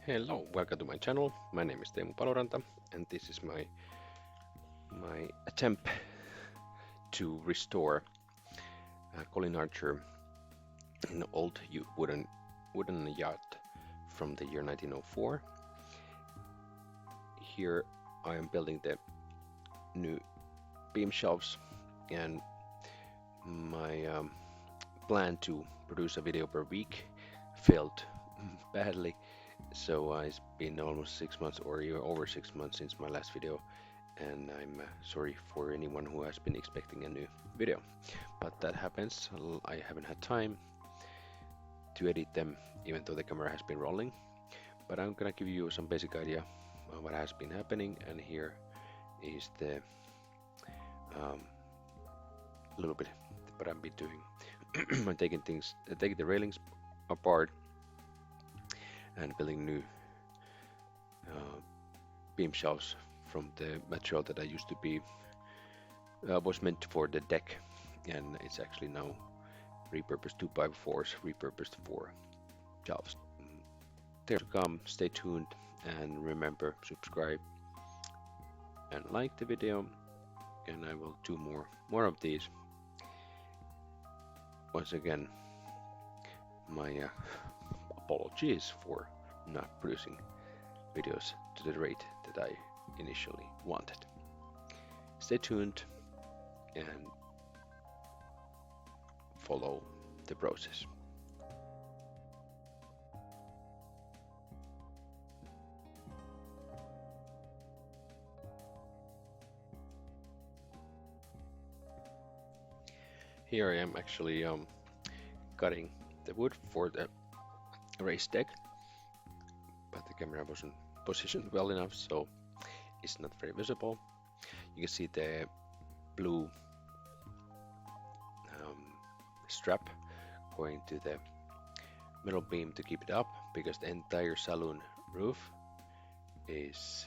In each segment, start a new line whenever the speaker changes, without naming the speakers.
Hello, welcome to my channel. My name is Teemu Paloranta, and this is my attempt to restore Colin Archer in an old wooden yacht from the year 1904. Here I am building the new beam shelves, and my plan to produce a video per week failed badly. So it's been almost 6 months or even over 6 months since my last video, and I'm sorry for anyone who has been expecting a new video, but that happens. I haven't had time to edit them even though the camera has been rolling, but I'm gonna give you some basic idea of what has been happening, and here is the little bit what I've been doing. I'm taking the railings apart and building new beam shelves from the material that I used to be was meant for the deck, and it's actually now repurposed 2x4s, repurposed for shelves. There to come. Stay tuned, and remember, subscribe and like the video, and I will do more of these. Once again, my apologies for not producing videos to the rate that I initially wanted. Stay tuned and follow the process. Here I am actually cutting the wood for the raised deck, but the camera wasn't positioned well enough, so it's not very visible. You can see the blue strap going to the middle beam to keep it up, because the entire saloon roof is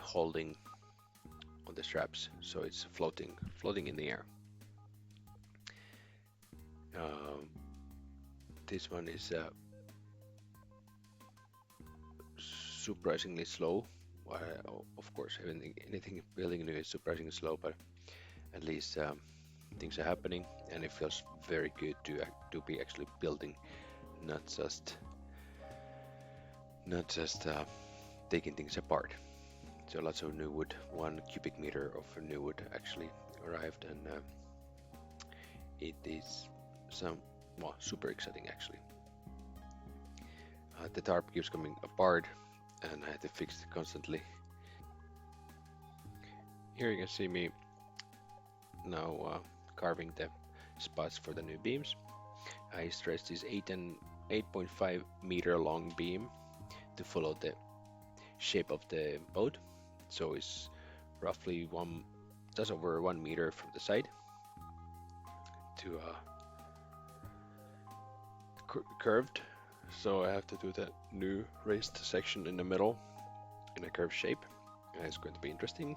holding on the straps, so it's floating in the air. This one is surprisingly slow. Of course, anything building new is surprisingly slow, but at least things are happening, and it feels very good to be actually building, not just taking things apart. So lots of new wood, 1 cubic meter of new wood actually arrived, and it is super exciting actually. The tarp keeps coming apart, and I have to fix it constantly. Here you can see me now carving the spots for the new beams. I stretched this 8.5 meter long beam to follow the shape of the boat, so it's roughly just over 1 meter from the side to curved. So I have to do the new raised section in the middle in a curved shape, and it's going to be interesting.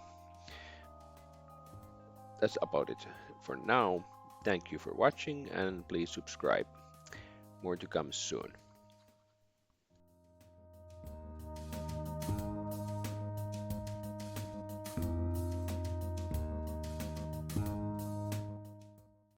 That's about it for now. Thank you for watching, and please subscribe. More to come soon.